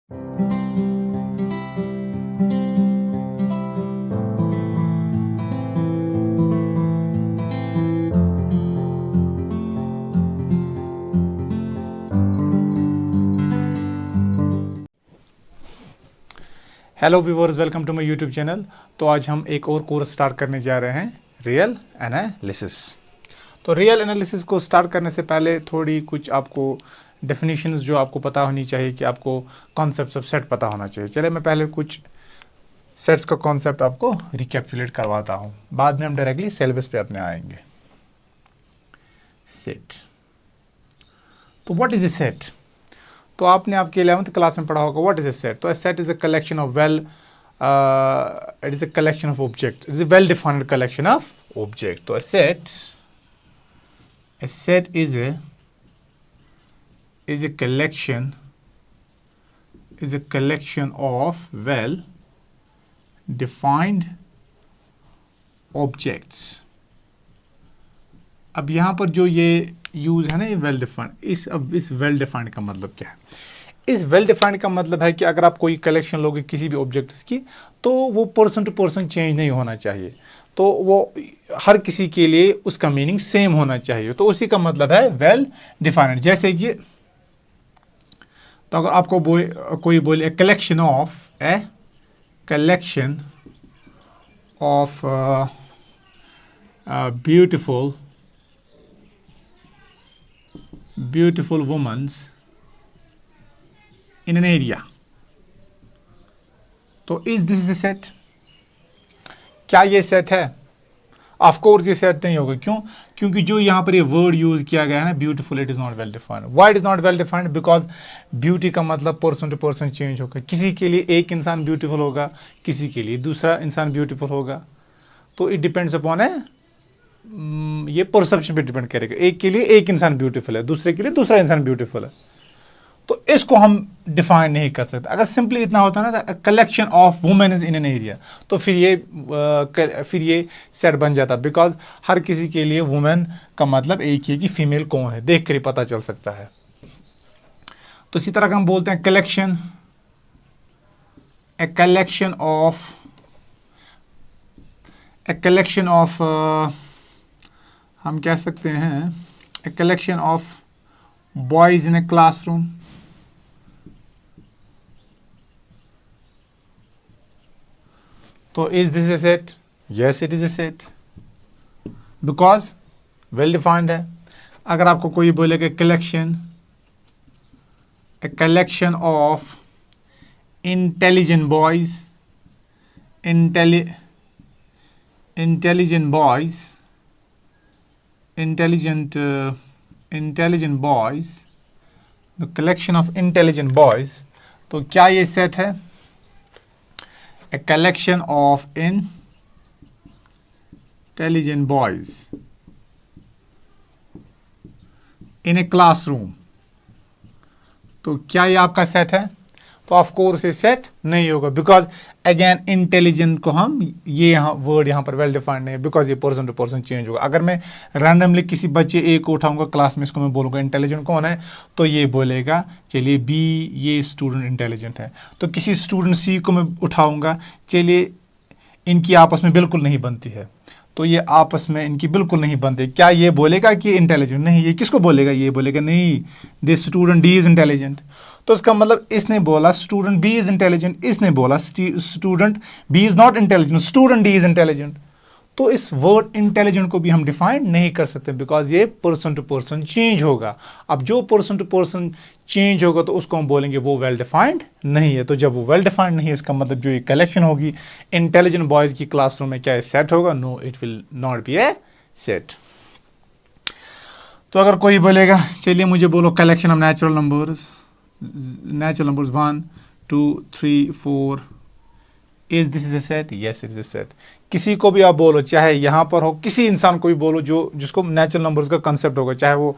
Hello viewers, welcome to my YouTube channel. तो आज हम एक और कोर्स स्टार्ट करने जा रहे हैं, रियल एनालिसिस। तो रियल एनालिसिस को स्टार्ट करने से पहले थोड़ी कुछ आपको डेफिनेशंस जो आपको पता होनी चाहिए कि आपको कॉन्सेप्ट ऑफ सेट पता होना चाहिए। चलिए मैं पहले कुछ सेट्स का कॉन्सेप्ट आपको रिकैप्चुलेट करवाता हूँ, बाद में हम डायरेक्टली सिलेबस पे अपने आएंगे। सेट, तो व्हाट इज ए सेट? तो आपने आपके 11th क्लास में पढ़ा होगा व्हाट इज ए सेट। तो a set is a collection of it is a collection of object, it is a well defined collection of object. तो a set is a collection of well defined objects। अब यहाँ पर जो ये use है ना, ये वेल डिफाइंड, इस वेल डिफाइंड का मतलब क्या है? इस वेल डिफाइंड का मतलब है कि अगर आप कोई कलेक्शन लोगे किसी भी ऑब्जेक्ट्स की, तो वो पर्सन टू पर्सन चेंज नहीं होना चाहिए। तो वो हर किसी के लिए उसका मीनिंग सेम होना चाहिए। तो उसी का मतलब है वेल डिफाइंड। जैसे कि तो अगर आपको कोई बोले a collection of beautiful womens in an area, तो इज दिस ए सेट? क्या ये सेट है? ऑफ कोर्स ये सेट नहीं होगा। क्यों? क्योंकि जो यहाँ पर ये वर्ड यूज किया गया है ना, beautiful, it is not well defined. Why it is not well defined? Because beauty का मतलब पर्सन टू पर्सन चेंज होगा। किसी के लिए एक इंसान ब्यूटीफुल होगा, किसी के लिए दूसरा इंसान ब्यूटीफुल होगा। तो इट डिपेंड्स अपॉन ये परसेप्शन पे डिपेंड करेगा। एक के लिए एक इंसान ब्यूटीफुल है, दूसरे के लिए दूसरा इंसान ब्यूटीफुल है। तो इसको हम डिफाइन नहीं कर सकते। अगर सिंपली इतना होता ना, collection of women is in an area, तो फिर ये सेट बन जाता। बिकॉज हर किसी के लिए वुमेन का मतलब एक ही है कि फीमेल कौन है, देख कर ही पता चल सकता है। तो इसी तरह हम बोलते हैं कलेक्शन ऑफ हम कह सकते हैं a collection of boys in a classroom. तो is this a set? Yes, it is a set, because well defined है। अगर आपको कोई बोलेगा a collection of intelligent boys, the collection of intelligent boys, तो क्या ये सेट है? A collection of intelligent boys in a classroom, तो क्या ये आपका सेट है? तो ऑफ कोर्स ये सेट नहीं होगा। बिकॉज अगेन इंटेलिजेंट को हम ये वर्ड यहाँ पर वेल डिफाइंड नहीं है, बिकॉज ये पर्सन टू पर्सन चेंज होगा। अगर मैं रैंडमली किसी बच्चे ए को उठाऊंगा क्लास में, इसको मैं बोलूँगा इंटेलिजेंट कौन है, तो ये बोलेगा चलिए बी, ये स्टूडेंट इंटेलिजेंट है। तो किसी स्टूडेंट सी को मैं उठाऊंगा, चलिए इनकी आपस में बिल्कुल नहीं बनती है, तो ये आपस में इनकी बिल्कुल नहीं बनती। क्या ये बोलेगा कि इंटेलिजेंट? नहीं। ये किसको बोलेगा? ये बोलेगा नहीं, this student D is intelligent. तो इसका मतलब इसने बोला स्टूडेंट बी इज इंटेलिजेंट, इसने बोला student B is not intelligent, student D is intelligent. तो इस वर्ड इंटेलिजेंट को भी हम डिफाइन नहीं कर सकते, बिकॉज ये पर्सन टू पर्सन चेंज होगा। अब जो पर्सन टू पर्सन चेंज होगा तो उसको हम बोलेंगे वो वेल डिफाइंड नहीं है। तो जब वो वेल डिफाइंड नहीं है, इसका मतलब जो ये कलेक्शन होगी इंटेलिजेंट बॉयज की क्लासरूम में, क्या ये सेट होगा? No, it will not be a set. तो अगर कोई बोलेगा चलिए मुझे बोलो collection of natural numbers 1, 2, 3, 4, is this is a set? Yes, it is a set. किसी को भी आप बोलो, चाहे यहाँ पर हो, किसी इंसान को भी बोलो जिसको नेचुरल नंबर्स का कंसेप्ट होगा, चाहे वो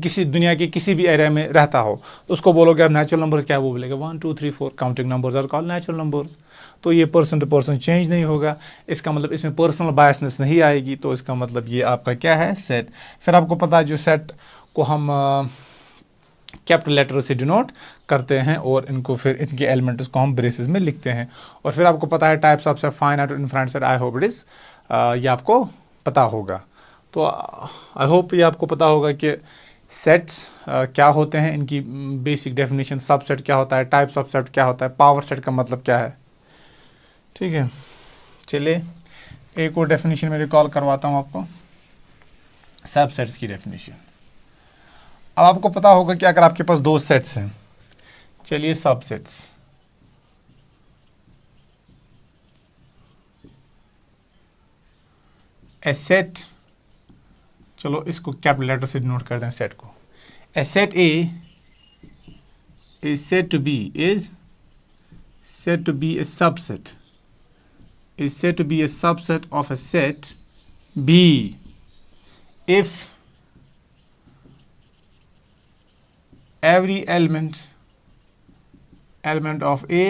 किसी दुनिया के किसी भी एरिया में रहता हो, तो उसको बोलोगे आप नेचुरल नंबर्स क्या है, वो बोलेगा 1, 2, 3, 4 counting numbers are called natural numbers. तो ये पर्सन टू पर्सन चेंज नहीं होगा, इसका मतलब इसमें पर्सनल बायसनेस नहीं आएगी। तो इसका मतलब ये आपका क्या है? सेट। फिर आपको पता है जो सेट को हम कैपिटल लेटर से डिनोट करते हैं और इनको फिर इनके एलिमेंट्स को हम ब्रेसेस में लिखते हैं। और फिर आपको पता है टाइप्स ऑफ सेट, फाइनाइट और infinite set, I hope it is ये आपको पता होगा। तो आई होप ये आपको पता होगा कि सेट्स क्या होते हैं, इनकी बेसिक डेफिनेशन, सबसेट क्या होता है, टाइप्स ऑफ सेट क्या होता है, पावर सेट का मतलब क्या है। ठीक है, चलिए एक और डेफिनेशन में रिकॉल करवाता हूँ आपको, सबसेट्स की डेफिनेशन। अब आपको पता होगा कि अगर आपके पास दो सेट्स हैं, चलिए सबसेट्स, ए सेट, चलो इसको कैपिटल लेटर से डिनोट कर दें सेट को। A set A is said to be a subset, is said to be a subset of a set B if every element of A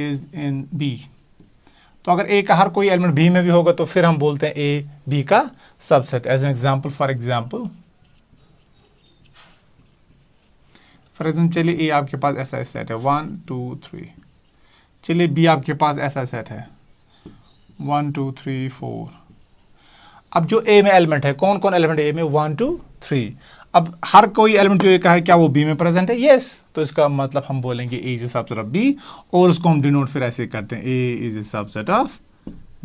is in B। तो अगर A का हर कोई element B में भी होगा तो फिर हम बोलते हैं A B का subset. As an example, for example चलिए A आपके पास ऐसा सेट है 1 2 3, चलिए बी आपके पास ऐसा सेट है 1 2 3 4। अब जो ए में एलिमेंट है, कौन कौन एलिमेंट है ए में, 1 2 3। अब हर कोई एलिमेंट जो ए का है क्या वो बी में प्रेजेंट है, यस। तो इसका मतलब हम बोलेंगे A is a subset of B, और उसको हम डिनोट फिर ऐसे करते हैं, A is a subset of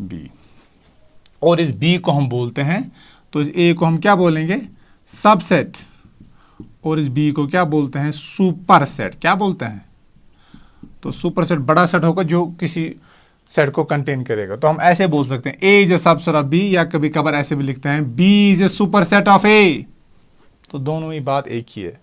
B. और इस बी को हम बोलते हैं, तो इस ए को हम क्या बोलेंगे, सबसेट, और इस बी को क्या बोलते हैं, सुपर सेट। क्या बोलते हैं, तो सुपर सेट बड़ा सेट होगा जो किसी सेट को कंटेन करेगा। तो हम ऐसे बोल सकते हैं A is a subset of B, या कभी कभार ऐसे भी लिखते हैं B is a superset of A. तो दोनों ही बात एक ही है।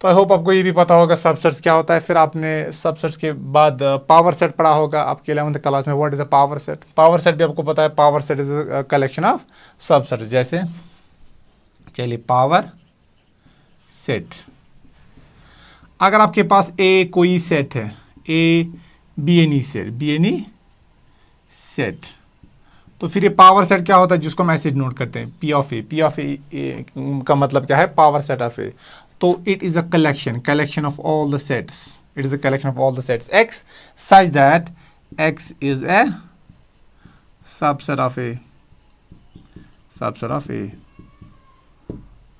तो आई होप आपको ये भी पता होगा सबसेट्स क्या होता है। फिर आपने सबसेट्स के बाद पावर सेट पढ़ा होगा आपके 11th क्लास में, what is a power set. Power set भी आपको पता है, power set is a collection of subset. जैसे चलिए पावर सेट, अगर आपके पास ए कोई सेट है, ए बी एनी सेट, तो फिर ये पावर सेट क्या होता है जिसको हम ऐसे नोट करते हैं, पी ऑफ ए का मतलब क्या है, पावर सेट ऑफ ए। तो it is a collection of all the sets, it is a collection of all the sets x such that x is a subset of A,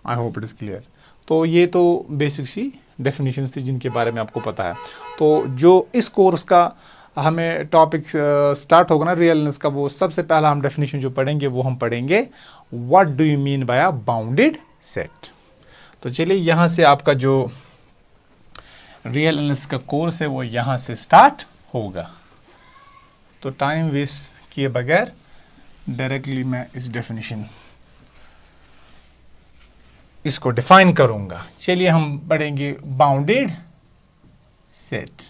I hope it is clear. तो ये तो basic सी definition थी जिनके बारे में आपको पता है। तो जो इस कोर्स का हमें टॉपिक स्टार्ट होगा ना रियलनेस का, वो सबसे पहला हम डेफिनेशन जो पढ़ेंगे वो हम पढ़ेंगे what do you mean by a bounded set. तो चलिए यहाँ से आपका जो रियलनेस का कोर्स है वो यहाँ से स्टार्ट होगा। तो टाइम वेस्ट किए बगैर डायरेक्टली मैं इस डेफिनेशन इसको डिफाइन करूंगा। चलिए हम पढ़ेंगे बाउंडेड सेट।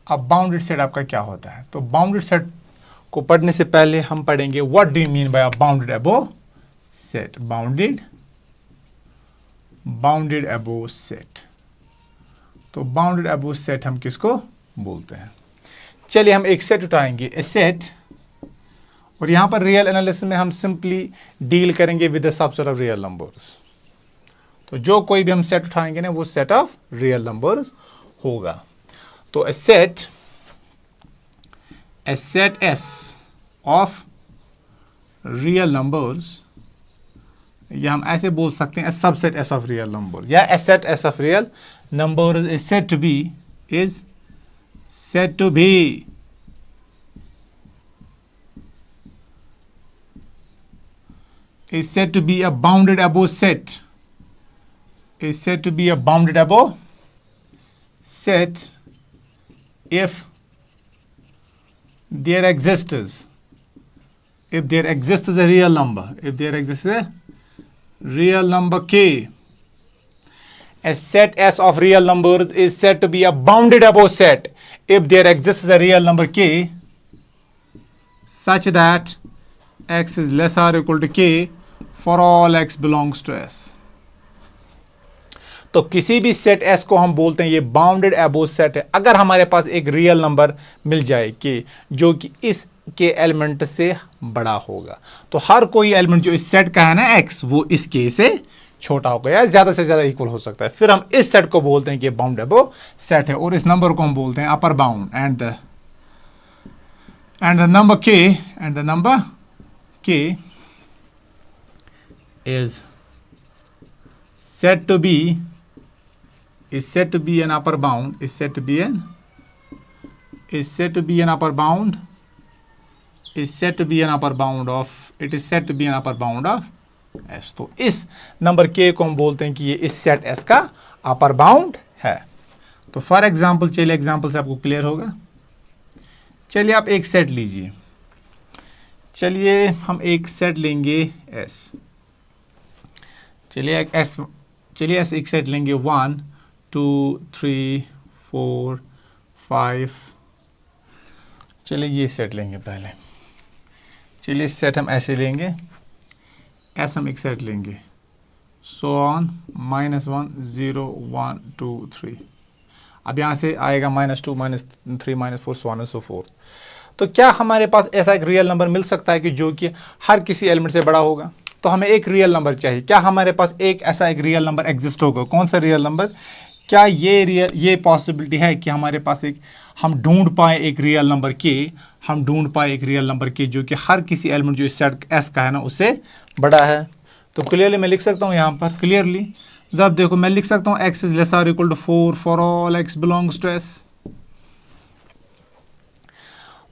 अब बाउंडेड सेट आपका क्या होता है, तो बाउंडेड सेट को पढ़ने से पहले हम पढ़ेंगे what do you mean by a bounded above set. Bounded above set, तो बाउंडेड अबोव सेट हम किसको बोलते हैं। चलिए हम एक सेट उठाएंगे, ए सेट, और यहां पर रियल एनालिसिस में हम सिंपली डील करेंगे with the subset of real numbers. तो जो कोई भी हम सेट उठाएंगे ना वो सेट ऑफ रियल नंबर्स होगा। तो a set S of real numbers, या हम ऐसे बोल सकते हैं subset S of real numbers, या a set S of real numbers is said to be is said to be a bounded above set, is said to be a bounded above set if there exists a real number, if there exists a real number k. A set S of real numbers is said to be a bounded above set if there exists a real number k such that x is less or equal to k for all x belongs to S. तो किसी भी set S को हम बोलते हैं ये bounded above set है अगर हमारे पास एक रियल नंबर मिल जाए कि जो कि इस के एलिमेंट से बड़ा होगा। तो हर कोई एलिमेंट जो इस सेट का है ना x, वो इस के से छोटा होगा या ज्यादा से ज्यादा इक्वल हो सकता है, फिर हम इस सेट को बोलते हैं कि बाउंड अबोव सेट है, और इस नंबर को हम बोलते हैं upper bound. And the number k is said to be an upper bound, is said to be an upper bound of S। तो इस नंबर k को हम बोलते हैं कि ये इस सेट S का अपर बाउंड है। तो फॉर एग्जाम्पल, चलिए एग्जाम्पल से आपको क्लियर होगा। चलिए आप एक सेट लीजिए, चलिए हम एक सेट लेंगे S, चलिए एक सेट लेंगे 1 2 3 4 5, चलिए ये सेट लेंगे पहले। चलिए सेट हम ऐसे लेंगे, ऐसा हम एक सेट लेंगे, सो ऑन -1 0 1 2 3। अब यहाँ से आएगा -2 -3 -4 so on and so fourth. तो क्या हमारे पास ऐसा एक रियल नंबर मिल सकता है कि जो कि हर किसी एलिमेंट से बड़ा होगा? तो हमें एक रियल नंबर चाहिए। क्या हमारे पास ऐसा एक रियल नंबर एग्जिस्ट होगा? कौन सा रियल नंबर? क्या ये पॉसिबिलिटी है कि हमारे पास हम ढूंढ पाए एक रियल नंबर के जो कि हर किसी एलिमेंट जो इस सेट एस का है ना उससे बड़ा है? तो क्लियरली मैं लिख सकता हूँ यहाँ पर क्लियरली, जब देखो मैं लिख सकता हूँ x इज लेस और equal to 4 for all x belongs to s।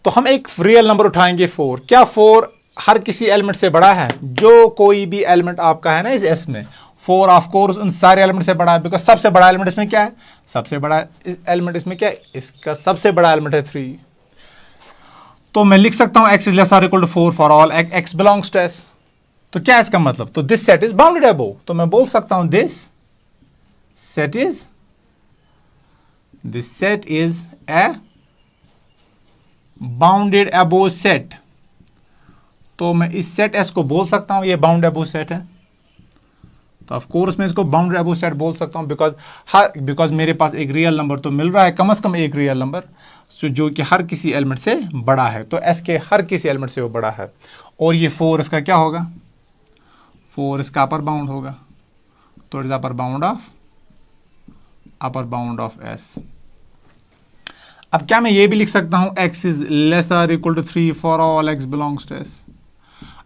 तो हम एक रियल नंबर उठाएंगे 4। क्या 4 हर किसी एलिमेंट से बड़ा है? जो कोई भी एलिमेंट आपका है ना इस s में, 4 ऑफ कोर्स उन सारे एलिमेंट से बड़ा है, बिकॉज सबसे बड़ा एलिमेंट इसमें क्या है? सबसे बड़ा एलिमेंट इसमें क्या है? इसका सबसे बड़ा एलिमेंट है 3। तो मैं लिख सकता हूं x इज लेस और equal to 4 for all x belongs to s। तो क्या है इसका मतलब? तो this set is bounded above. तो मैं बोल सकता हूं this set is a bounded above set. तो मैं इस सेट s को बोल सकता हूं ये बाउंडेड अबोव सेट है। तो ऑफ कोर्स मैं इसको बाउंडेड अबोव सेट बोल सकता हूं बिकॉज मेरे पास एक रियल नंबर तो मिल रहा है, कम से कम एक रियल नंबर जो कि हर किसी एलिमेंट से बड़ा है। तो s के हर किसी एलिमेंट से वो बड़ा है, और ये 4 इसका क्या होगा? 4 इसका अपर बाउंड होगा। तो it is upper bound of s। अब क्या मैं ये भी लिख सकता हूं x इज लेस और equal to 3 for all x belongs to s।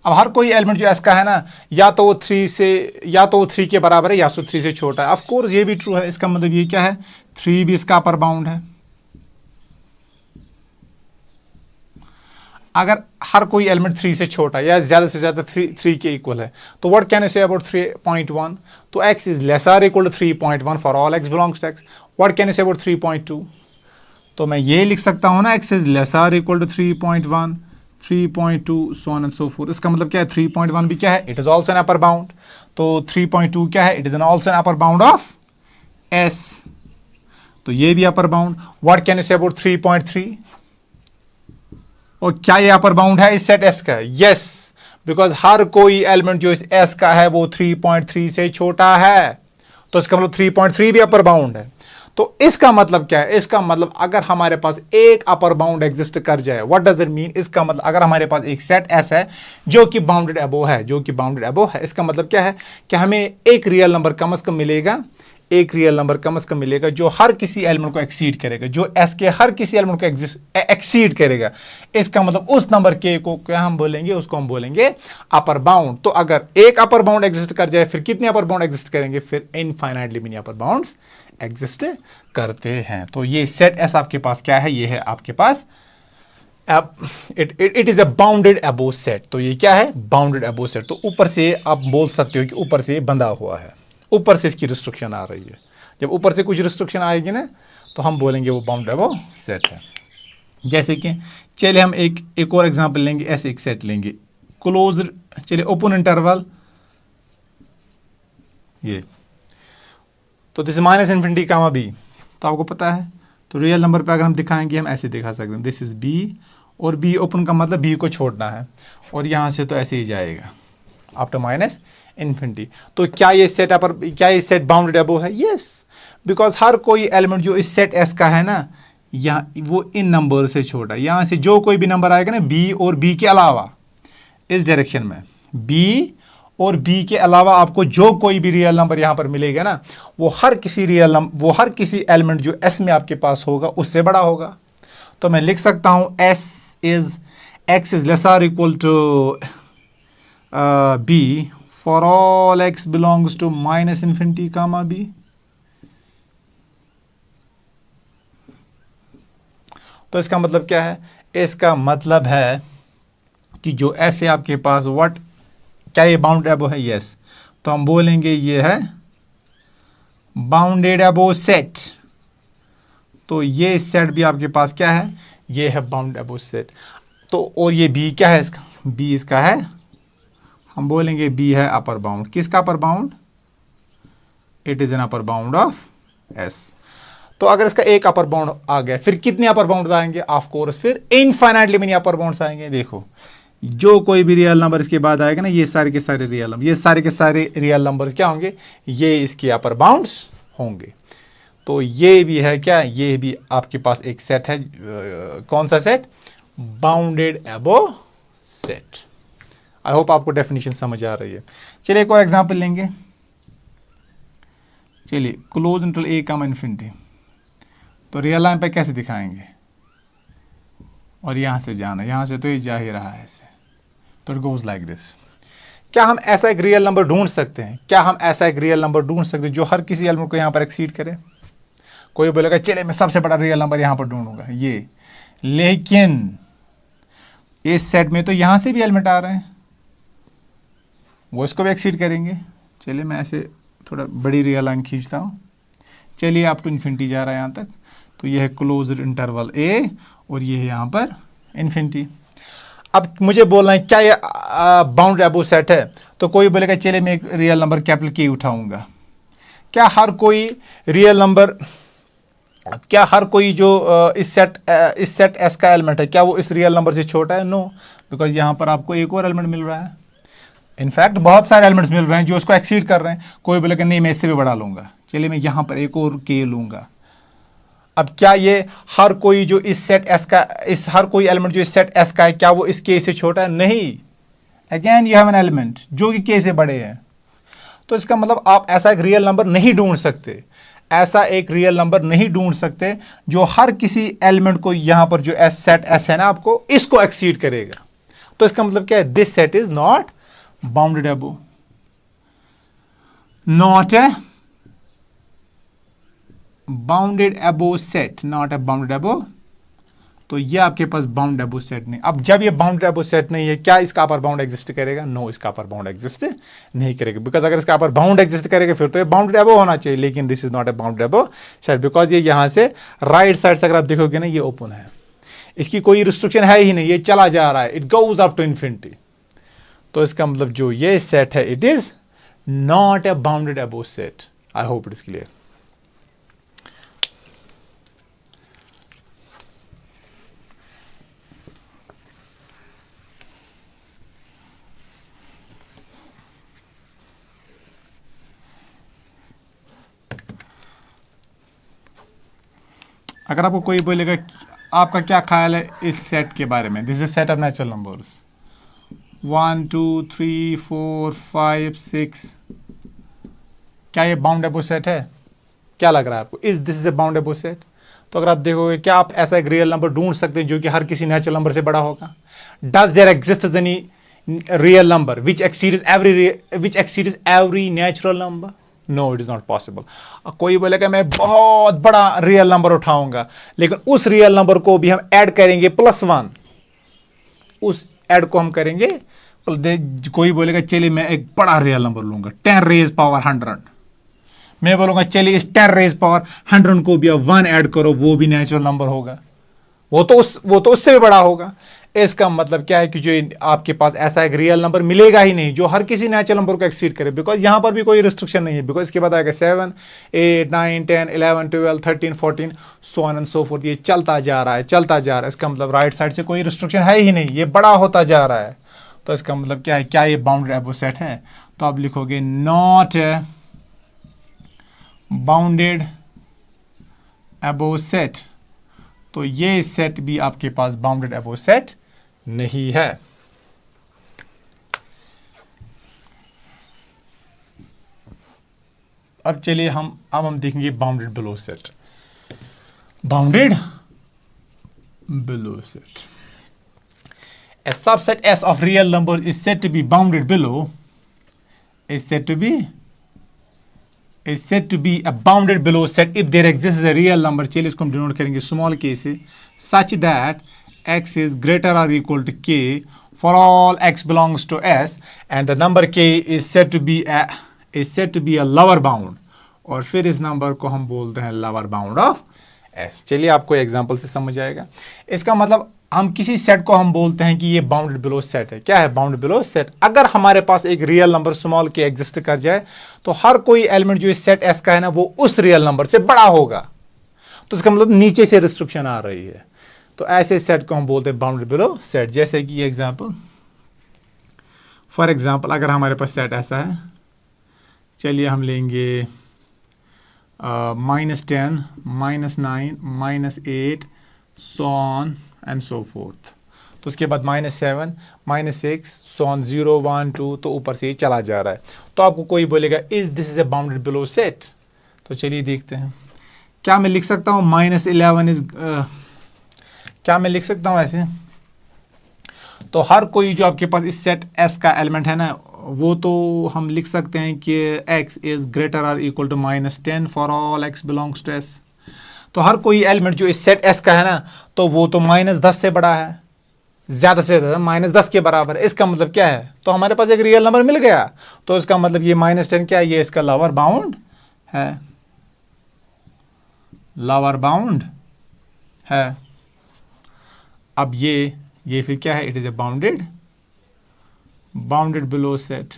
अब हर कोई एलिमेंट जो s का है ना, या तो वो 3 के बराबर है या तो 3 से छोटा है। ऑफ कोर्स ये भी ट्रू है। इसका मतलब ये क्या है? 3 भी इसका अपर बाउंड है। अगर हर कोई एलिमेंट 3 से छोटा या ज्यादा से ज्यादा 3 के इक्वल है, तो what can I say about 3.1? तो x इज लेस और equal to 3.1 for all x belongs to x। What can I say about 3.2? तो मैं ये लिख सकता हूं ना x इज लेस और equal to 3.1 3.2 so on and so forth. इसका मतलब क्या है? 3.1 भी क्या है? It is also an upper bound. तो 3.2 क्या है? It is an also an upper bound of s। तो ये भी upper bound. What can I say about 3.3? और क्या ये अपर बाउंड है इस सेट s का? यस, बिकॉज हर कोई एलिमेंट जो इस s का है वो 3.3 से छोटा है। तो इसका मतलब 3.3 भी अपर बाउंड है। तो इसका मतलब क्या है? इसका मतलब अगर हमारे पास एक अपर बाउंड एग्जिस्ट कर जाए, व्हाट डज इट मीन? इसका मतलब अगर हमारे पास एक सेट s है जो कि बाउंडेड अबोव है, इसका मतलब क्या है कि हमें एक रियल नंबर कम से कम मिलेगा, जो हर किसी एलिमेंट को एक्सीड करेगा, जो s के हर किसी एलिमेंट को एक्सीड करेगा। इसका मतलब उस नंबर k को क्या हम बोलेंगे? उसको हम बोलेंगे अपर बाउंड। तो अगर एक अपर बाउंड एग्जिस्ट कर जाए, फिर कितने अपर बाउंड एग्जिस्ट करेंगे? फिर इनफाइनाइटली मेनी अपर बाउंड्स एग्जिस्ट करते हैं। तो ये सेट s आपके पास क्या है? ये है आपके पास it is a bounded above set. तो ये क्या है? Bounded above set. तो ऊपर से आप बोल सकते हो कि ऊपर से बंधा हुआ है, ऊपर से इसकी रिस्ट्रिक्शन आ रही है। जब ऊपर से कुछ रिस्ट्रिक्शन आएगी ना, तो हम बोलेंगे वो बाउंडेड अबोव सेट है। जैसे कि चलिए हम एक और एग्जांपल लेंगे, ऐसे एक सेट लेंगे क्लोज, चलिए ओपन इंटरवल ये। तो this minus infinity comma b, तो आपको पता है। तो रियल नंबर पे अगर हम दिखाएंगे, हम ऐसे दिखा सकते हैं, दिस इज b, और b ओपन का मतलब b को छोड़ना है, और यहाँ से तो ऐसे ही जाएगा आफ्टर माइनस इन्फिनिटी। तो क्या ये सेट बाउंडेड अबोव है? यस, बिकॉज हर कोई एलिमेंट जो इस सेट s का है ना, यहाँ वो इन नंबर से छोटा, यहाँ से जो कोई भी नंबर आएगा ना b और b के अलावा, इस डायरेक्शन में b और बी के अलावा आपको जो कोई भी रियल नंबर यहां पर मिलेगा ना, वो हर किसी एलिमेंट जो एस में आपके पास होगा उससे बड़ा होगा। तो मैं लिख सकता हूं x is less or equal to b for all x belongs to minus infinity comma b. तो इसका मतलब क्या है? इसका मतलब है कि जो एस है आपके पास, व्हाट, क्या ये बाउंडेड अबो है? यस। तो हम बोलेंगे ये है बाउंडेड अबो सेट। तो ये सेट भी आपके पास क्या है? ये है बाउंडेड अबो सेट। तो और ये बी क्या है? इसका बी इसका है, हम बोलेंगे बी है अपर बाउंड। किसका upper bound? It is N upper bound of S. तो अगर इसका एक अपर बाउंड आ गया, फिर कितने अपर बाउंड आएंगे? ऑफ कोर्स फिर इनफाइनाइटली मेनी अपर बाउंड्स आएंगे। देखो, जो कोई भी रियल नंबर इसके बाद आएगा ना, ये सारे के सारे रियल नंबर, ये सारे के सारे रियल नंबर्स क्या होंगे? ये इसके अपर बाउंड्स होंगे। तो ये भी है क्या? ये भी आपके पास एक सेट है। कौन सा सेट? बाउंडेड एबो सेट। आई होप आपको डेफिनेशन समझ आ रही है। चलिए एक और एग्जांपल लेंगे। चलिए, क्लोज इंटरवल ए कम इन्फिनिटी। तो रियल लाइन पे कैसे दिखाएंगे? और यहां से जाना, यहां से तो ये जा ही रहा है ऐसे। तो इट गोज लाइक दिस। क्या हम ऐसा एक रियल नंबर ढूंढ सकते हैं? क्या हम ऐसा एक रियल नंबर ढूंढ सकते हैं जो हर किसी एलिमेंट को यहां पर एक्सीड करे? कोई बोलेगा चले मैं सबसे बड़ा रियल नंबर यहां पर ढूंढूंगा ये, लेकिन इस सेट में तो यहां से भी एलिमेंट आ रहे हैं, वो इसको भी एक्सीड करेंगे। चलिए मैं ऐसे थोड़ा बड़ी रियल लाइन खींचता हूं। चलिए आप टू इन्फिनिटी जा रहा है यहां तक। तो ये है क्लोज्ड इंटरवल ए और ये है यहां पर इन्फिनिटी। अब मुझे बोलना है क्या ये बाउंड एबो सेट है? तो कोई बोलेगा चले मैं एक रियल नंबर कैपिटल के उठाऊंगा। क्या हर कोई रियल नंबर, क्या हर कोई जो इस सेट एस का एलिमेंट है, क्या वो इस रियल नंबर से छोटा है? नो, बिकॉज यहां पर आपको एक और एलिमेंट मिल रहा है। इनफैक्ट बहुत सारे एलिमेंट्स मिल रहे हैं जो उसको एक्सीड कर रहे हैं। कोई बोलेगा नहीं मैं इससे भी बड़ा लूंगा, चलिए मैं यहां पर एक और के लूंगा। अब क्या ये हर कोई जो इस सेट एस का, इस हर कोई एलिमेंट जो इस सेट एस का है, क्या वो इस के से छोटा है? नहीं। Again you have an element जो कि के से बड़े हैं। तो इसका मतलब आप ऐसा एक रियल नंबर नहीं ढूंढ सकते, ऐसा एक रियल नंबर नहीं ढूंढ सकते जो हर किसी एलिमेंट को यहां पर जो एस सेट एस है ना आपको, इसको एक्सीड करेगा। तो इसका मतलब क्या है? This set is not bounded above, not a bounded above set, not a bounded above. तो ये आपके पास बाउंड अबो सेट नहीं। अब जब ये बाउंडेड अबो सेट नहीं है, क्या इसका अपर बाउंड एग्जिस्ट करेगा? नो, इसका अपर बाउंड एग्जिस्ट नहीं करेगा। बिकॉज अगर इसका अपर बाउंड एग्जिस्ट करेगा फिर तो ये बाउंडेड अबो होना चाहिए, लेकिन this is not a bounded above set, because ये यहां से राइट साइड से अगर आप देखोगे ना, ये ओपन है, इसकी कोई रिस्ट्रिक्शन है ही नहीं, ये चला जा रहा है, it goes up to infinity. तो इसका मतलब जो ये सेट है, it is not a bounded above set. I hope it is clear. अगर आपको कोई बोलेगा आपका क्या ख्याल है इस सेट के बारे में, this is set of natural numbers 1 2 3 4 5 6, क्या ये बाउंड अबो सेट है? क्या लग रहा है आपको? Is this is A bound above set? तो अगर आप देखोगे, क्या आप ऐसा एक रियल नंबर ढूंढ सकते हैं जो कि हर किसी नेचुरल नंबर से बड़ा होगा? Does there exist any real number which exceeds every natural number? No, it is not possible. कोई बोलेगा मैं बहुत बड़ा रियल नंबर उठाऊंगा, लेकिन उस रियल नंबर को भी हम ऐड करेंगे +1, उस ऐड को हम करेंगे। कोई बोलेगा चलिए मैं एक बड़ा रियल नंबर लूंगा 10 रेज पावर 100, मैं बोलूंगा चलिए इस 10 रेज पावर 100 को भी अब 1 ऐड करो, वो भी नेचुरल नंबर होगा, वो तो उससे भी बड़ा होगा। इसका मतलब क्या है कि जो आपके पास ऐसा एक रियल नंबर मिलेगा ही नहीं जो हर किसी नेचुरल नंबर को एक्सीड करे, बिकॉज यहां पर भी कोई रिस्ट्रिक्शन नहीं है। बिकॉज इसके बाद आएगा 7 8 9 10 11 12 13 14 सो ऑन एंड सो फोर्थ, ये चलता जा रहा है, चलता जा रहा है। इसका मतलब राइट साइड से कोई रिस्ट्रिक्शन है ही नहीं, ये बड़ा होता जा रहा है। तो इसका मतलब क्या है? क्या ये बाउंडेड अबो सेट है? तो आप लिखोगे not a bounded above set. तो ये सेट भी आपके पास बाउंडेड अबो सेट नहीं है। अब चलिए हम देखेंगे bounded below set. Bounded below set, a subset S of real numbers is said to be bounded below, is said to be a bounded below set if there exists a real number, चलिए इसको हम denote करेंगे small k से, such that x is greater or equal to k for all x belongs to S and the number k is said to be a lower bound, और फिर इस number को हम बोलते हैं lower bound of S। चलिए आपको example से समझ आएगा। इसका मतलब हम किसी सेट को हम बोलते हैं कि ये बाउंडेड बिलो सेट है। क्या है बाउंडेड बिलो सेट? अगर हमारे पास एक रियल नंबर स्मॉल के एग्जिस्ट कर जाए तो हर कोई एलिमेंट जो इस सेट एस का है ना वो उस रियल नंबर से बड़ा होगा, तो इसका मतलब नीचे से रिस्ट्रिक्शन आ रही है, तो ऐसे सेट को हम बोलते हैं बाउंडेड बिलो सेट। जैसे कि एग्जाम्पल, फॉर एग्जाम्पल अगर हमारे पास सेट ऐसा है, चलिए हम लेंगे -10, -9, -8 so on and so forth, तो उसके बाद -7, -6 so on 0, 1, 2, तो ऊपर से ये चला जा रहा है। तो आपको कोई बोलेगा is this is a bounded below set, तो चलिए देखते हैं। क्या मैं लिख सकता हूँ -11 इज क्या मैं लिख सकता हूँ ऐसे? तो हर कोई जो आपके पास इस सेट एस का एलिमेंट है ना, वो तो हम लिख सकते हैं कि x इज ग्रेटर और equal to -10 for all x belongs to s। तो हर कोई एलिमेंट जो इस सेट s का है ना, तो वो तो -10 से बड़ा है, ज्यादा से ज्यादा -10 के बराबर है। इसका मतलब क्या है? तो हमारे पास एक रियल नंबर मिल गया, तो इसका मतलब ये -10 क्या है? ये इसका लोअर बाउंड है, लोअर बाउंड है। अब ये फिर क्या है? It is a bounded below set.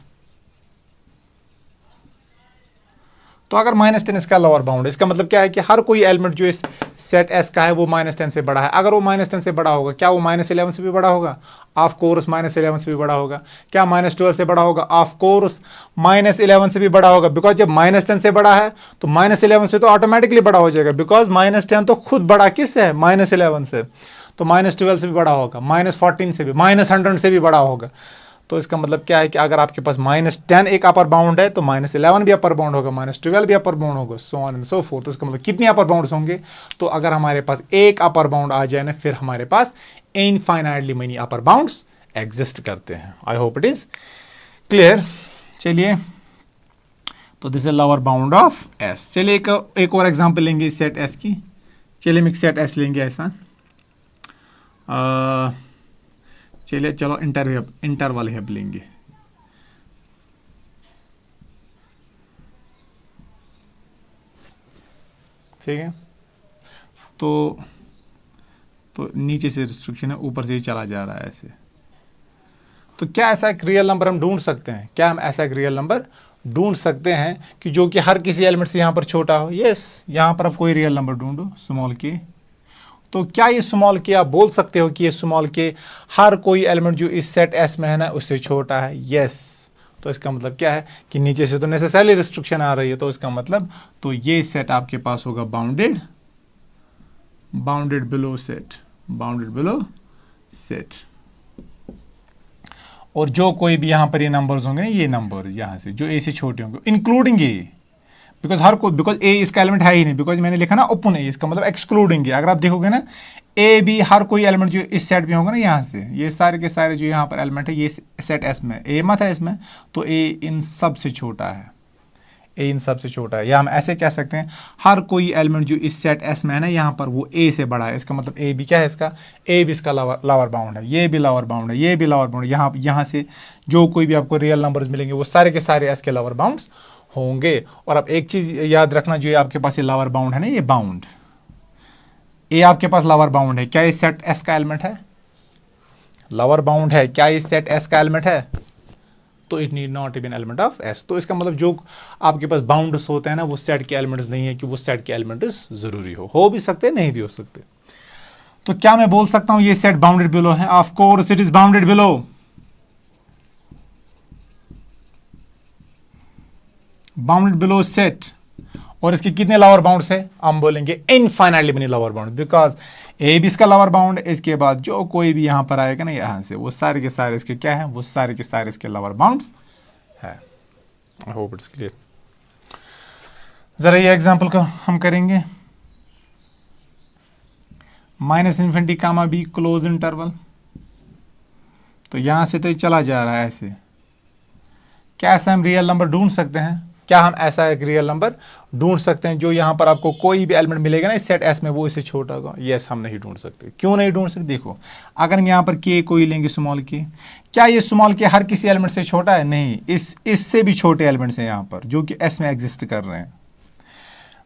तो अगर -10 इसका लोअर बाउंड है, इसका मतलब क्या है कि हर कोई एलिमेंट जो इस सेट एस का है वो -10 से बड़ा है। अगर वो -10 से बड़ा होगा, क्या वो -11 से भी बड़ा होगा? ऑफ कोर्स -11 से भी बड़ा होगा। क्या -12 से बड़ा होगा? ऑफ कोर्स -11 से भी बड़ा होगा, बिकॉज जब -10 से बड़ा है तो -11 से तो ऑटोमेटिकली बड़ा हो जाएगा, बिकॉज -10 तो खुद बड़ा किससे है? -11 से। तो -12 से भी बड़ा होगा, -14 से भी, -100 से भी बड़ा होगा। तो इसका मतलब क्या है कि अगर आपके पास -10 एक अपर बाउंड है तो -11 भी अपर बाउंड होगा, -12 भी अपर बाउंड होगा, सो ऑन एंड सो फोर्थ। तो इसका मतलब कितने अपर बाउंड्स होंगे? तो अगर हमारे पास एक अपर बाउंड आ जाए ना, फिर हमारे पास इनफाइनाइटली मेनी अपर बाउंड्स एग्जिस्ट करते हैं। आई होप इट इज क्लियर। चलिए, तो this is lower bound of S. चलिए एक और एग्जाम्पल लेंगे सेट एस की। चलिए हम एक सेट एस लेंगे ऐसा, चलिए चलो इंटरवल हेब लेंगे। ठीक है, तो नीचे से रिस्ट्रिक्शन है, ऊपर से ही चला जा रहा है ऐसे। तो क्या ऐसा एक रियल नंबर हम ढूंढ सकते हैं? क्या हम ऐसा एक रियल नंबर ढूंढ सकते हैं कि जो कि हर किसी एलिमेंट से यहाँ पर छोटा हो? यस, यहाँ पर आप कोई रियल नंबर ढूंढो स्मॉल के। तो क्या ये स्मॉल के आप बोल सकते हो कि ये स्मॉल के हर कोई एलिमेंट जो इस सेट एस में है ना उससे छोटा है? यस। तो इसका मतलब क्या है कि नीचे से तो नेसेसरली रिस्ट्रिक्शन आ रही है, तो इसका मतलब तो ये सेट आपके पास होगा बाउंडेड बिलो सेट। और जो कोई भी यहां पर ये नंबर्स होंगे, ये नंबर यहां से जो ए से छोटे होंगे, इंक्लूडिंग ए, बिकॉज ए इसका एलिमेंट है ही नहीं, बिकॉज मैंने लिखा ना ओपन ए, इसका मतलब एक्सक्लूडिंग ए। अगर आप देखोगे ना, ए बी हर कोई एलिमेंट जो इस सेट में होगा ना, यहाँ से ये सारे के सारे जो यहाँ पर एलिमेंट है ये सेट एस में, ए मत है इसमें, तो ए इन सब से छोटा है, या हम ऐसे कह सकते हैं हर कोई एलिमेंट जो इस सेट एस में है ना यहाँ पर वो ए से बड़ा है। इसका मतलब ए भी क्या है? इसका ए भी इसका लोअर बाउंड है, ये भी लोअर बाउंड है, ये भी लोअर बाउंड है। यहाँ से जो कोई भी आपको रियल नंबर्स मिलेंगे वो सारे के सारे एस के लोअर बाउंड्स होंगे। और अब एक चीज याद रखना, जो आपके पास ये लोअर बाउंड है ना, ये बाउंड ए आपके पास लोअर बाउंड है, क्या ये सेट एस का एलिमेंट है? लोअर बाउंड है, क्या ये सेट एस का एलिमेंट है? तो it need not even element of S. तो इसका मतलब जो आपके पास बाउंड्स होते हैं ना, वो सेट के एलिमेंट्स नहीं है कि वो सेट के एलिमेंट्स जरूरी हो भी सकते, नहीं भी हो सकते। तो क्या मैं बोल सकता हूं ये सेट बाउंडेड बिलो है? Of course it is bounded below set. और इसके कितने लोअर बाउंड्स है? हम बोलेंगे infinitely many lower bound, because A भी इसका लोअर बाउंड है। इसके बाद जो कोई भी यहां पर आएगा ना यहां से, वो सारे के सारे इसके क्या है? वो सारे के सारे इसके लोअर बाउंड्स है। I hope it's clear. जरा ये एग्जांपल का हम करेंगे। Minus infinity comma b close interval, तो यहां से तो ये चला जा रहा है ऐसे। क्या ऐसा हम रियल नंबर ढूंढ सकते हैं? क्या हम ऐसा एक रियल नंबर ढूंढ सकते हैं जो यहां पर आपको कोई भी एलिमेंट मिलेगा ना इस सेट एस में वो इससे छोटा होगा? यस, हम नहीं ढूंढ सकते। क्यों नहीं ढूंढ सकते? देखो, अगर हम यहां पर के कोई लेंगे स्मॉल के, क्या ये स्मॉल के हर किसी एलिमेंट से छोटा है? नहीं, इससे भी छोटे एलिमेंट्स हैं यहां पर जो कि एस में एग्जिस्ट कर रहे हैं।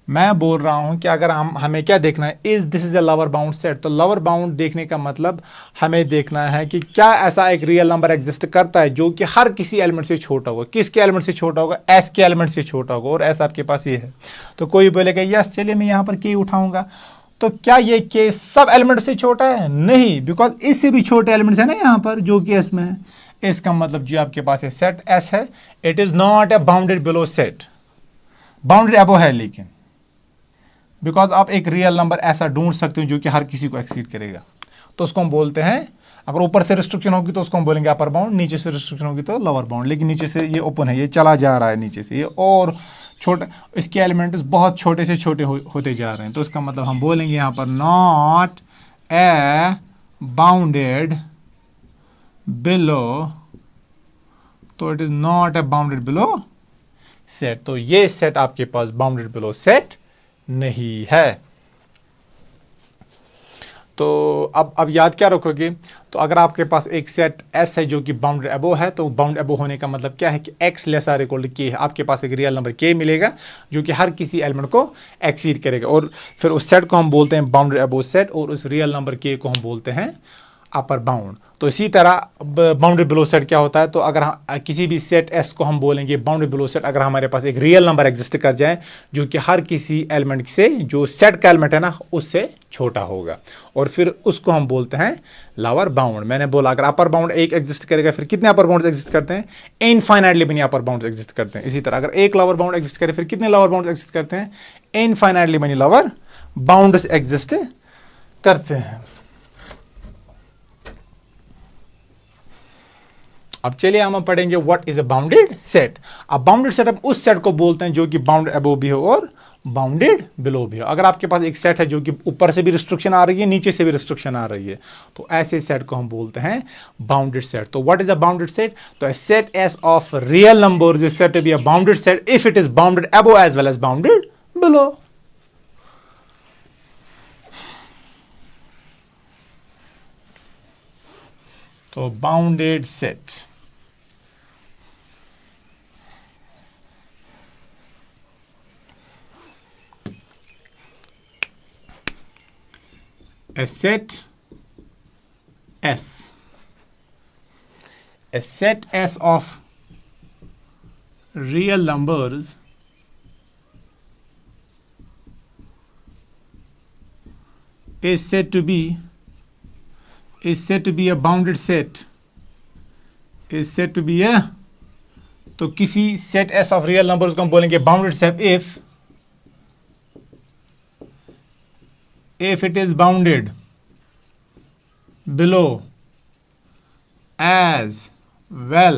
मैं बोल रहा हूं कि अगर हमें क्या देखना है, is this is a lower bound set. तो लोअर बाउंड देखने का मतलब हमें देखना है कि क्या ऐसा एक रियल नंबर एग्जिस्ट करता है जो कि हर किसी एलिमेंट से छोटा होगा। किसके एलिमेंट से छोटा होगा? एस के एलिमेंट से छोटा होगा, और एस आपके पास ये है। तो कोई बोलेगा यस, चलिए मैं यहां पर के उठाऊंगा, तो क्या ये के सब एलिमेंट से छोटा है? नहीं, बिकॉज इससे भी छोटे एलिमेंट्स है ना यहां पर जो कि एस में है। इसका मतलब जो आपके पास सेट एस है, it is not a bounded below set, bounded above है, लेकिन बिकॉज आप एक रियल नंबर ऐसा ढूंढ सकते हो जो कि हर किसी को एक्सीड करेगा, तो उसको हम बोलते हैं, अगर ऊपर से रिस्ट्रिक्शन होगी तो उसको हम बोलेंगे अपर बाउंड, नीचे से रिस्ट्रिक्शन होगी तो लोअर बाउंड। लेकिन नीचे से ये ओपन है, ये चला जा रहा है नीचे से, ये और छोटा, इसके एलिमेंट्स बहुत छोटे से छोटे होते जा रहे हैं, तो इसका मतलब हम बोलेंगे यहां पर नॉट ए बाउंडेड बिलो, तो it is not a bounded below set. तो ये सेट आपके पास बाउंडेड बिलो सेट नहीं है। तो अब याद क्या रखोगे? तो अगर आपके पास एक सेट एस है जो कि बाउंडेड अबो है, तो बाउंड अबो होने का मतलब क्या है कि x less or equal to k है। आपके पास एक रियल नंबर के मिलेगा जो कि हर किसी एलिमेंट को एक्सीड करेगा, और फिर उस सेट को हम बोलते हैं बाउंडेड अबो सेट, और उस रियल नंबर के को हम बोलते हैं अपर बाउंड। तो इसी तरह बाउंडेड बिलो सेट क्या होता है? तो अगर किसी भी सेट एस को हम बोलेंगे बाउंडेड बिलो सेट अगर हमारे पास एक रियल नंबर एग्जिस्ट कर जाए जो कि हर किसी एलिमेंट से, जो सेट का एलिमेंट है ना, उससे छोटा होगा, और फिर उसको हम बोलते हैं लोअर बाउंड। मैंने बोला अगर अपर बाउंड एक एग्जिस्ट करेगा, फिर कितने अपर बाउंड्स एग्जिस्ट करते हैं? इनफाइनाइटली मनी अपर बाउंड्स एग्जिस्ट करते हैं। इसी तरह अगर एक लोअर बाउंड एग्जिस्ट करे, फिर कितने लोअर बाउंड्स एग्जिस्ट करते हैं? Infinitely money lower bounds exist करते हैं। अब चलिए हम पढ़ेंगे what is a bounded set. अब बाउंडेड सेट, अब उस सेट को बोलते हैं जो कि बाउंड अबो भी हो और बाउंडेड बिलो भी हो। अगर आपके पास एक सेट है जो कि ऊपर से भी रिस्ट्रिक्शन आ रही है, नीचे से भी रिस्ट्रिक्शन आ रही है, तो ऐसे सेट को हम बोलते हैं बाउंडेड सेट। तो what is a bounded set? तो a set S of real numbers is said to be a bounded set if it is bounded above as well as bounded below. तो bounded set, a set S, a set S of real numbers is said to be a bounded set, is said to be a, तो किसी set S of real numbers को हम बोलेंगे bounded set if it is bounded below as well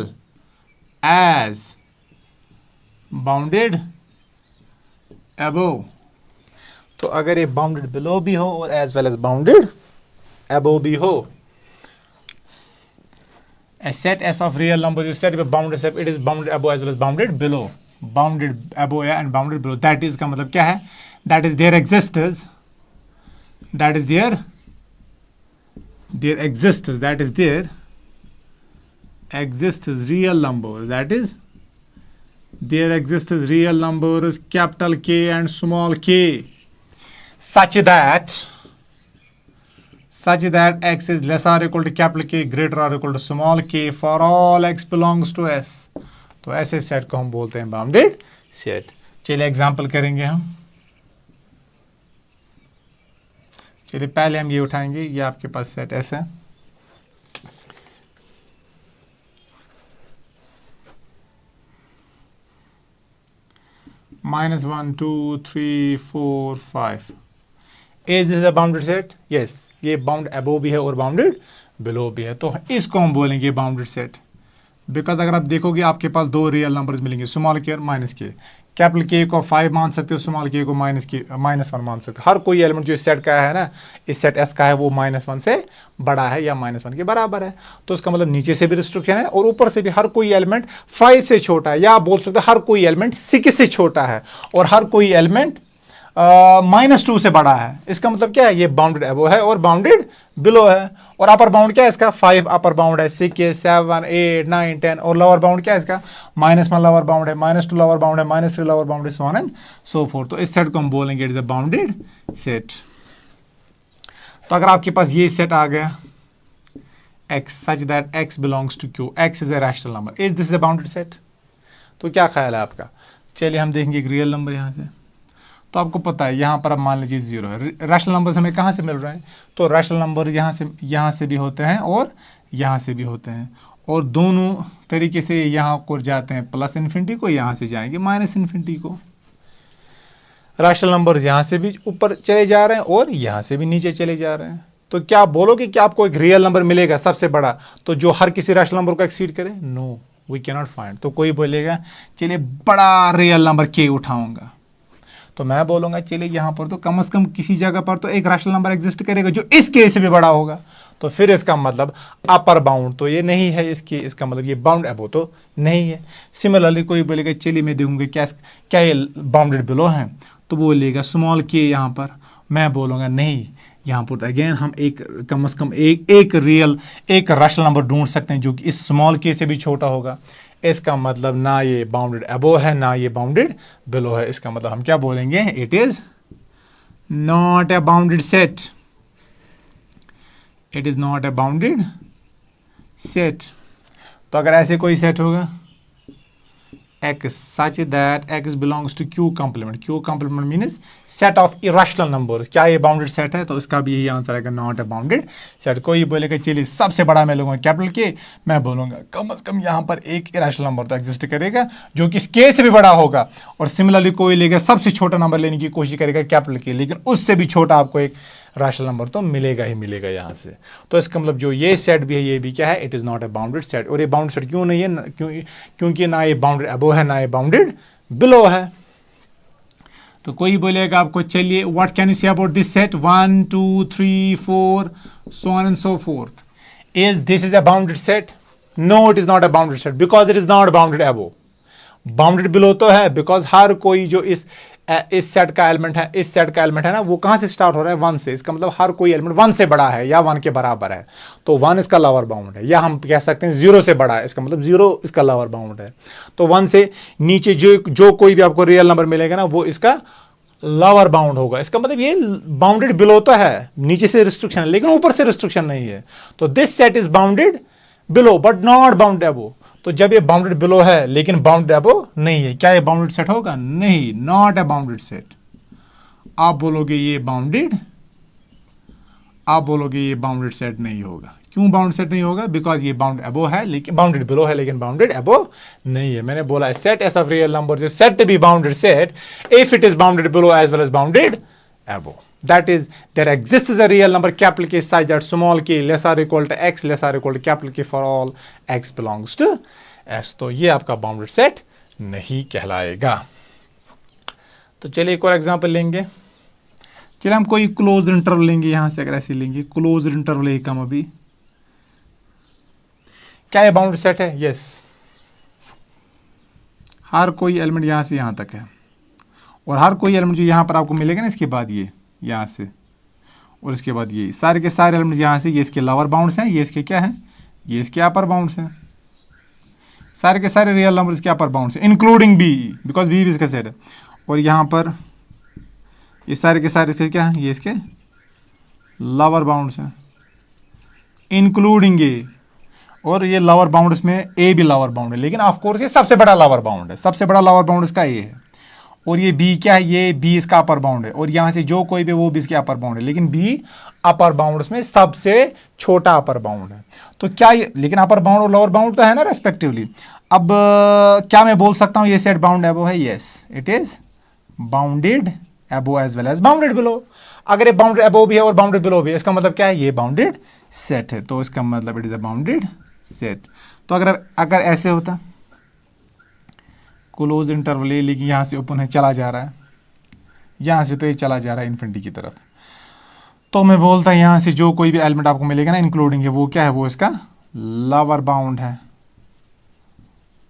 as bounded above। तो अगर ये bounded below भी हो और as well as bounded above भी हो, a set S of real numbers is said to be bounded set, it is bounded above as well as bounded below, bounded above and bounded below। that is का मतलब क्या है? that is there exists, that is there exists, that is there exists real numbers, that is there exists real numbers capital K and small k such that x is less or equal to capital K greater or equal to small k for all x belongs to S। तो ऐसे set को हम बोलते हैं bounded set. चलिए example करेंगे हम। चलिए पहले हम ये उठाएंगे, ये आपके पास सेट S है, -1 2 3 4 5। Is this a bounded set? Yes, ये बाउंड अबो भी है और बाउंडेड बिलो भी है, तो इसको हम बोलेंगे बाउंडेड सेट। बिकॉज अगर आप देखोगे आपके पास दो रियल नंबर्स मिलेंगे, स्मॉल के और माइनस के। कैपिटल के को 5 मान सकते हो, स्मॉल के को -1 मान सकते हो। हर कोई एलिमेंट जो इस सेट का है ना, इस सेट एस का है, वो -1 से बड़ा है या -1 के बराबर है। तो इसका मतलब नीचे से भी रिस्ट्रिक्शन है और ऊपर से भी हर कोई एलिमेंट 5 से छोटा है, या आप बोल सकते हो हर कोई एलिमेंट 6 से छोटा है और हर कोई एलिमेंट -2 से बड़ा है। इसका मतलब क्या है, ये बाउंडेड अबव है और बाउंडेड बिलो है। और अपर बाउंड क्या है इसका, 5 अपर बाउंड है, 6 7 8 9 10, और लोअर बाउंड क्या है इसका, -1 लोअर बाउंड है, -2 लोअर बाउंड है, -3 लोअर बाउंड है, सो ऑन एंड सो फोर्थ। तो इस सेट को हम बोलेंगे it is a bounded set. तो अगर आपके पास ये सेट आ गया x such that x belongs to q, x is a rational number, is this a bounded set? तो क्या ख्याल है आपका? चलिए हम देखेंगे एक रियल नंबर यहाँ से। तो आपको पता है यहाँ पर अब मान लीजिए 0 है। रैशनल नंबर्स हमें कहाँ से मिल रहे हैं, तो रैशनल नंबर यहाँ से भी होते हैं और यहाँ से भी होते हैं, और दोनों तरीके से यहाँ को जाते हैं, प्लस इन्फिनिटी को, यहाँ से जाएंगे माइनस इन्फिनिटी को। रैशनल नंबर्स यहाँ से भी ऊपर चले जा रहे हैं और यहाँ से भी नीचे चले जा रहे हैं। तो क्या आप बोलोगे कि आपको एक रियल नंबर मिलेगा सबसे बड़ा, तो जो हर किसी रैशनल नंबर को एक्सीड करे? No, we can not find. तो कोई बोलेगा चलिए बड़ा रियल नंबर के उठाऊंगा, तो मैं बोलूंगा चलिए यहाँ पर तो कम से कम किसी जगह पर तो एक रैशनल नंबर एग्जिस्ट करेगा जो इस के से भी बड़ा होगा। तो फिर इसका मतलब अपर बाउंड तो ये नहीं है इसकी, इसका मतलब ये बाउंड अबव तो नहीं है। सिमिलरली कोई बोलेगा चलिए मैं देखूंगा क्या ये बाउंडेड बिलो है, तो बोलेगा स्मॉल के यहाँ पर, मैं बोलूँगा नहीं, यहाँ पर तो अगेन हम एक कम से कम एक रैशनल नंबर ढूंढ सकते हैं जो कि इस स्मॉल के से भी छोटा होगा। इसका मतलब ना ये बाउंडेड अबव है ना ये बाउंडेड बिलो है। इसका मतलब हम क्या बोलेंगे, it is not a bounded set, it is not a bounded set. तो अगर ऐसे कोई सेट होगा x such that x belongs to q complement, q complement means set of irrational numbers, क्या ये बाउंडेड सेट है? तो इसका भी यही आंसर आएगा, नॉट ए बाउंडेड सेट। कोई बोलेगा चलिए सबसे बड़ा मैं लूंगा कैपिटल के, मैं बोलूंगा कम से कम यहाँ पर एक इरेशनल नंबर तो एग्जिस्ट करेगा जो कि इस के से भी बड़ा होगा। और सिमिलरली कोई लेगा सबसे छोटा नंबर लेने की कोशिश करेगा कैपिटल के, लेकिन उससे भी छोटा आपको एक रैशनल नंबर तो मिलेगा ही मिलेगा यहाँ से। तो इसका मतलब जो ये सेट भी है ये भी क्या है, it is not a bounded set. और ये बाउंडेड सेट क्यों नहीं है, क्योंकि ना ये बाउंडेड अबव है ना ये बाउंडेड बिलो है। तो कोई बोलेगा आपको चलिए what can you say about this set 1 2 3 4 so on and so forth, is this is a bounded set? No, it is not a bounded set because it is not bounded above. Bounded below तो है because हर कोई जो इस set का element है, इस set का element है ना, वो कहां से स्टार्ट हो रहा है, 1 से। इसका मतलब हर कोई एलिमेंट 1 से बड़ा है या 1 के बराबर है, तो 1 इसका लोअर बाउंड है, या हम कह सकते हैं 0 से बड़ा है, इसका मतलब 0 इसका लोअर बाउंड है। तो 1 से नीचे जो कोई भी आपको रियल नंबर मिलेगा ना, वो इसका लोअर बाउंड होगा। इसका मतलब ये बाउंडेड बिलो तो है, नीचे से रिस्ट्रिक्शन है लेकिन ऊपर से रिस्ट्रिक्शन नहीं है। तो this set is bounded below but not bounded above. तो जब ये बाउंडेड बिलो है लेकिन बाउंडेड अबव नहीं है, क्या ये बाउंडेड सेट होगा? नहीं, नॉट ए बाउंडेड सेट। आप बोलोगे ये बाउंडेड, आप बोलोगे ये बाउंडेड सेट नहीं होगा। क्यों बाउंडेड सेट नहीं होगा? बिकॉज ये बाउंडेड अबव है लेकिन बाउंडेड बिलो है लेकिन बाउंडेड अबव नहीं है। मैंने बोला set S of real numbers is said to be bounded set if it is bounded below as well as bounded above. That is, there exists a real number capital K such that small k less or equal to x less or equal to capital K for all x belongs to S। तो ये आपका bounded set नहीं कहलाएगा। तो चलिए एक और example लेंगे। चलिए हम कोई क्लोज्ड इंटरवल लेंगे यहां से, अगर ऐसे लेंगे क्लोज्ड इंटरवल एक हम अभी, क्या ये बाउंडेड सेट है? यस, हर कोई एलिमेंट यहां से यहां तक है और हर कोई एलिमेंट जो यहां पर आपको मिलेगा ना, इसके बाद ये यहाँ से और इसके बाद ये सारे के सारे एलिमेंट्स यहाँ से, ये इसके लोअर बाउंड्स हैं, ये इसके क्या हैं, ये इसके अपर बाउंड्स हैं। सारे के सारे रियल नंबर इसके अपर बाउंड्स हैं इंक्लूडिंग बी, बिकॉज बी भी इसका सेट है। और यहाँ पर ये सारे के सारे इसके क्या हैं, ये इसके लोअर बाउंड्स हैं इंक्लूडिंग ए। और ये लोअर बाउंड्स में ए भी लोअर बाउंड है, लेकिन ऑफ कोर्स ये सबसे बड़ा लोअर बाउंड है, सबसे बड़ा लोअर बाउंड इसका ए है। और ये बी क्या है, ये बी इसका अपर बाउंड है और यहाँ से जो कोई भी वो भी इसके अपर बाउंड है, लेकिन बी अपर बाउंड में सबसे छोटा अपर बाउंड है। तो क्या ये, लेकिन अपर बाउंड और लोअर बाउंड तो है ना रेस्पेक्टिवली। अब क्या मैं बोल सकता हूँ ये सेट बाउंड अबव है? Yes, it is bounded above as well as bounded below. अगर ये बाउंडेड अबव भी है और बाउंडेड बिलो भी है, इसका मतलब क्या है, ये बाउंडेड सेट है। तो इसका मतलब it is a bounded set. तो अगर ऐसे होता, क्लोज इंटरवल है, लेकिन यहाँ से ओपन है, चला जा रहा है, यहाँ से तो ये चला जा रहा है इन्फिनिटी की तरफ। तो मैं बोलता हूँ यहाँ से जो कोई भी एलिमेंट आपको मिलेगा ना इंक्लूडिंग है, वो क्या है, वो इसका लोअर बाउंड है।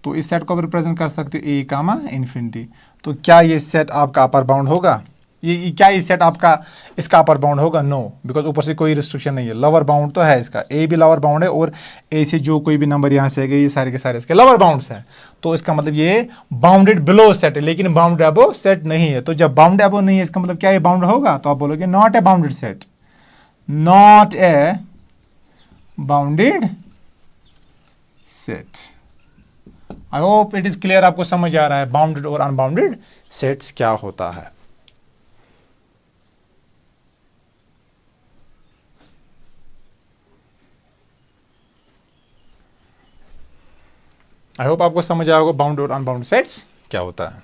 तो इस सेट को रिप्रेजेंट कर सकते हो ए कामा इन्फिनिटी। तो क्या ये सेट आपका अपर बाउंड होगा? ये क्या ये सेट आपका इसका अपर बाउंड होगा? नो, बिकॉज ऊपर से कोई रिस्ट्रिक्शन नहीं है। लोअर बाउंड तो है इसका, ए भी लोअर बाउंड है, और ए से जो कोई भी नंबर यहाँ से आएगा ये सारे के सारे इसके लोअर बाउंड्स हैं। तो इसका मतलब ये बाउंडेड बिलो सेट है, लेकिन बाउंडेड अबो सेट नहीं है। तो जब बाउंड अबो नहीं है, इसका मतलब क्या ये बाउंड होगा? तो आप बोलोगे not a bounded set, not a bounded set. I hope it is clear, आपको समझ आ रहा है बाउंडेड और अनबाउंडेड सेट्स क्या होता है। आई होप आपको समझ आया होगा बाउंड और अनबाउंड सेट्स क्या होता है।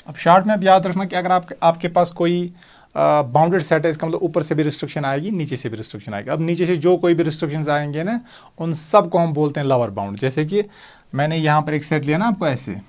अब शॉर्ट में अब याद रखना कि अगर आपके पास कोई बाउंडेड सेट है, इसका मतलब ऊपर से भी रिस्ट्रिक्शन आएगी, नीचे से भी रिस्ट्रिक्शन आएगी। अब नीचे से जो कोई भी रिस्ट्रिक्शंस आएंगे ना, उन सब को हम बोलते हैं लोअर बाउंड। जैसे कि मैंने यहाँ पर एक सेट लिया ना आपको, ऐसे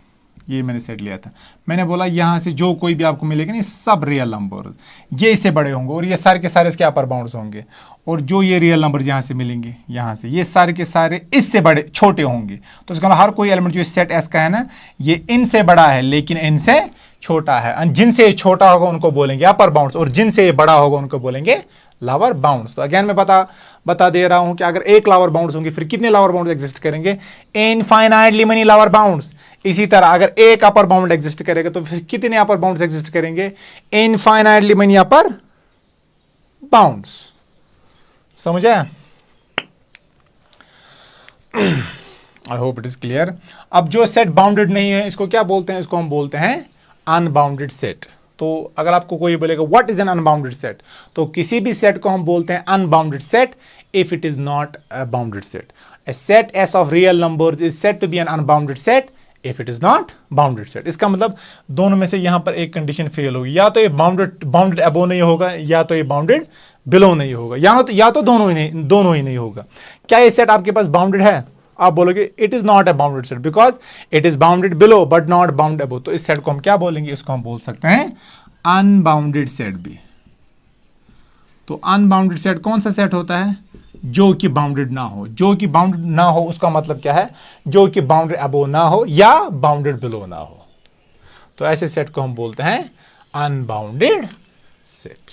ये मैंने सेट लिया था, मैंने बोला यहाँ से जो कोई भी आपको मिलेगा ना, सब रियल नंबर ये इससे बड़े होंगे, और ये सारे के सारे इसके अपर बाउंड्स होंगे। और जो ये रियल नंबर यहाँ से मिलेंगे, यहाँ से ये सारे के सारे इससे बड़े छोटे होंगे। तो इसका मतलब हर कोई एलिमेंट जो इस सेट एस का है ना, ये इनसे बड़ा है लेकिन इनसे छोटा है। जिनसे ये छोटा होगा उनको बोलेंगे अपर बाउंड्स, और जिनसे ये बड़ा होगा उनको बोलेंगे लोअर बाउंड्स। तो अगेन मैं बता दे रहा हूं कि अगर एक लोअर बाउंड्स होंगे, फिर कितने लोअर बाउंड्स एग्जिस्ट करेंगे? Infinitely many lower bounds. इसी तरह अगर एक अपर बाउंड एग्जिस्ट करेगा, तो फिर कितने अपर बाउंड्स एग्जिस्ट करेंगे? इनफाइनाइटली मेनी अपर बाउंड्स। समझ आया? आई होप इट इज क्लियर। अब जो सेट बाउंडेड नहीं है, इसको क्या बोलते हैं? इसको हम बोलते हैं अनबाउंडेड सेट। तो अगर आपको कोई बोलेगा what is an unbounded set, तो किसी भी सेट को हम बोलते हैं unbounded set if it is not a bounded set. A set S of real numbers is said to be an unbounded set if it is not bounded set। इसका मतलब दोनों में से यहां पर एक कंडीशन फेल होगी, या तो ये बाउंडेड अबो नहीं होगा, या तो ये बाउंडेड बिलो नहीं होगा, या तो दोनों ही नहीं होगा। क्या ये सेट आपके पास बाउंडेड है? आप बोलोगे it is not a bounded set because it is bounded below but not bound above. तो इस सेट को हम क्या बोलेंगे? इसको हम बोल सकते हैं अनबाउंडेड सेट भी। तो अनबाउंडेड सेट कौन सा सेट होता है? जो कि बाउंडेड ना हो। जो कि बाउंडेड ना हो उसका मतलब क्या है? जो कि बाउंडेड अबो ना हो या बाउंडेड बिलो ना हो। तो ऐसे सेट को हम बोलते हैं अनबाउंडेड सेट।